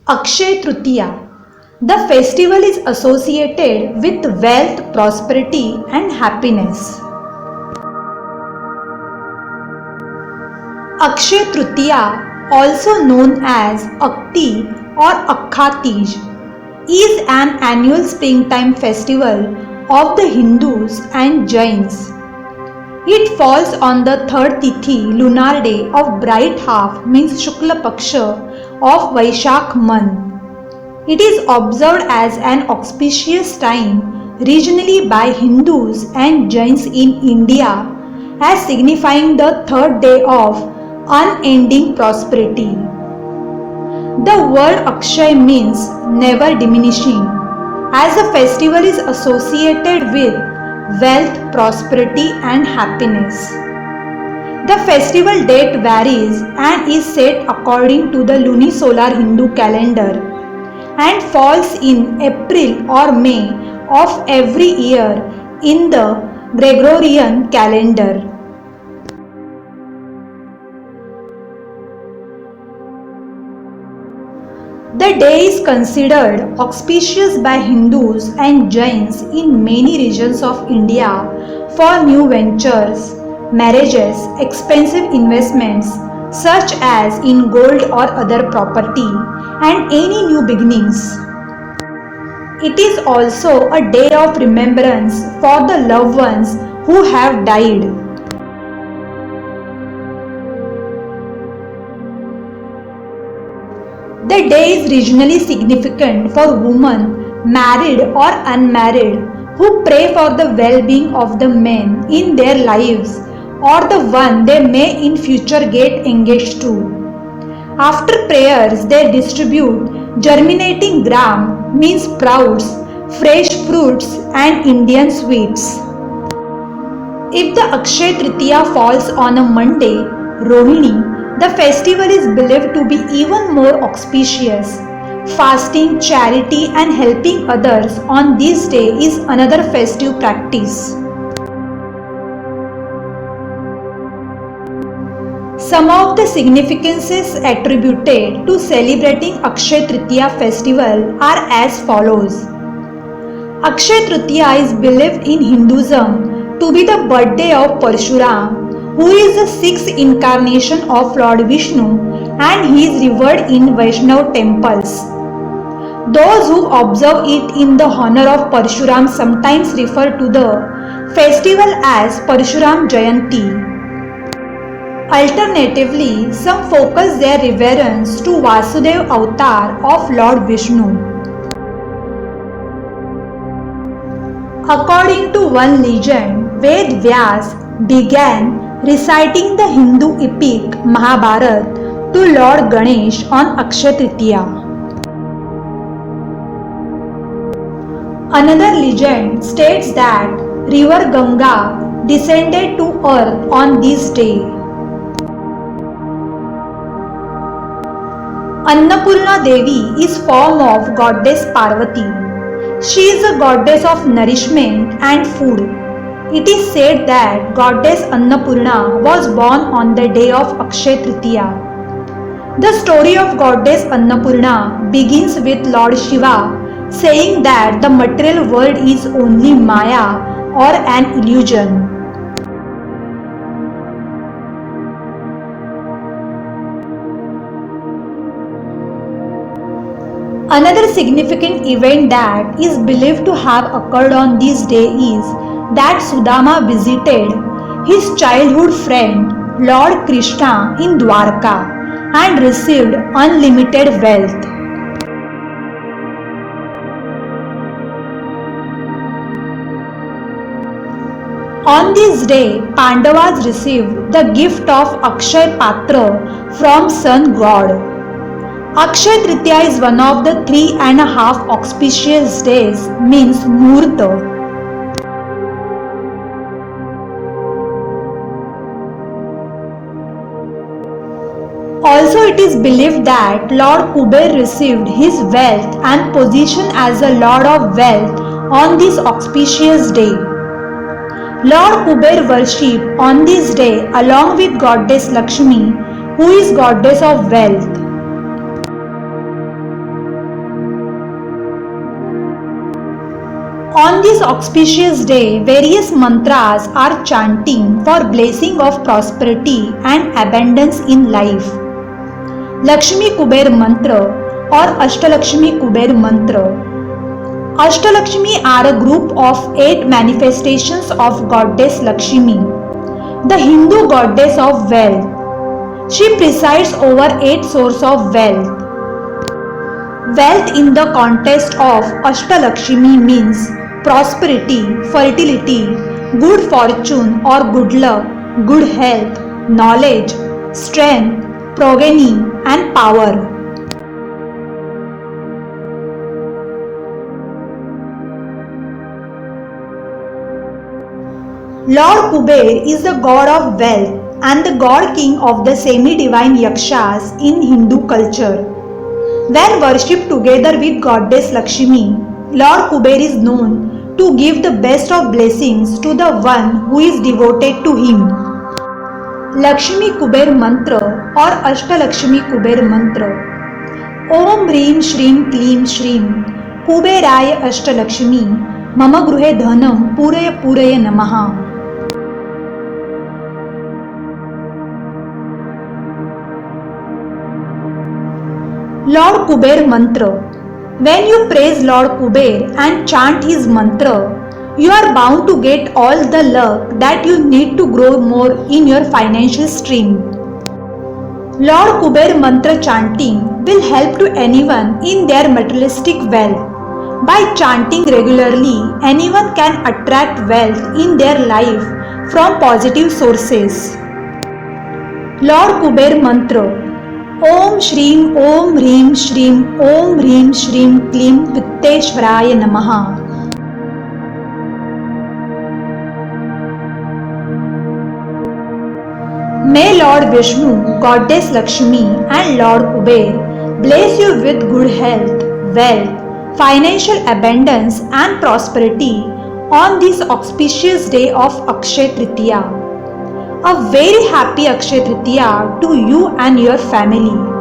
Akshay Tritiya. The festival is associated with wealth, prosperity, and happiness. Akshay Tritiya, also known as Akti or Akkha Teej, is an annual springtime festival of the Hindus and Jains. It falls on the third Tithi lunar day of bright half means Shukla Paksha of Vaishakh month. It is observed as an auspicious time regionally by Hindus and Jains in India as signifying the third day of unending prosperity. The word Akshay means never diminishing, as the festival is associated with wealth, prosperity, and happiness. The festival date varies and is set according to the lunisolar Hindu calendar and falls in April or May of every year in the Gregorian calendar. The day is considered auspicious by Hindus and Jains in many regions of India for new ventures, marriages, expensive investments such as in gold or other property, and any new beginnings. It is also a day of remembrance for the loved ones who have died. The day is regionally significant for women, married or unmarried, who pray for the well-being of the men in their lives or the one they may in future get engaged to. After prayers, they distribute germinating gram means sprouts, fresh fruits and Indian sweets. If the Akshay Tritiya falls on a Monday, Rohini, the festival is believed to be even more auspicious. Fasting, charity and helping others on this day is another festive practice. Some of the significances attributed to celebrating Akshay Tritiya festival are as follows. Akshay Tritiya is believed in Hinduism to be the birthday of Parshuram, who is the sixth incarnation of Lord Vishnu, and he is revered in Vaishnav temples. Those who observe it in the honor of Parshuram sometimes refer to the festival as Parshuram Jayanti. Alternatively, some focus their reverence to Vasudev avatar of Lord Vishnu. According to one legend, Ved Vyas began reciting the Hindu epic Mahabharata to Lord Ganesh on Akshay Tritiya. Another legend states that river Ganga descended to earth on this day. Annapurna Devi is form of goddess Parvati. She is a goddess of nourishment and food. It is said that goddess Annapurna was born on the day of Akshay Tritiya. The story of goddess Annapurna begins with Lord Shiva saying that the material world is only Maya or an illusion. Another significant event that is believed to have occurred on this day is that Sudama visited his childhood friend Lord Krishna in Dwarka and received unlimited wealth. On this day, Pandavas received the gift of Akshay Patra from sun god. Akshay Tritiya is one of the 3.5 auspicious days, means Muhurta. Also, it is believed that Lord Kuber received his wealth and position as a Lord of Wealth on this auspicious day. Lord Kuber worship on this day along with Goddess Lakshmi, who is Goddess of Wealth. On this auspicious day, various mantras are chanting for blessing of prosperity and abundance in life. Lakshmi Kuber Mantra or Ashtalakshmi Kuber Mantra. Ashtalakshmi are a group of 8 manifestations of Goddess Lakshmi, the Hindu goddess of wealth. She presides over 8 sources of wealth. Wealth in the context of Ashtalakshmi means prosperity, fertility, good fortune or good luck, good health, knowledge, strength, progeny and power. Lord Kuber is the god of wealth and the god king of the semi-divine yakshas in Hindu culture. When worshipped together with Goddess Lakshmi, Lord Kuber is known to give the best of blessings to the one who is devoted to him. Lakshmi Kuber Mantra or Ashtalakshmi Kuber Mantra. Om Hrim Shrim Klim Shrim Kuberaya Ashtalakshmi Mama Gruhe Dhanam Puraya Puraya Namaha. Lord Kuber Mantra. When you praise Lord Kuber and chant his mantra, you are bound to get all the luck that you need to grow more in your financial stream. Lord Kuber mantra chanting will help to anyone in their materialistic wealth. By chanting regularly, anyone can attract wealth in their life from positive sources. Lord Kuber Mantra. Om Shrim Om Hrim Shrim Om Hrim Shrim Klim Vitteshwaraya Namaha. May Lord Vishnu, Goddess Lakshmi and Lord Kuber bless you with good health, wealth, financial abundance and prosperity on this auspicious day of Akshay Tritiya. A very happy Akshay Tritiya to you and your family.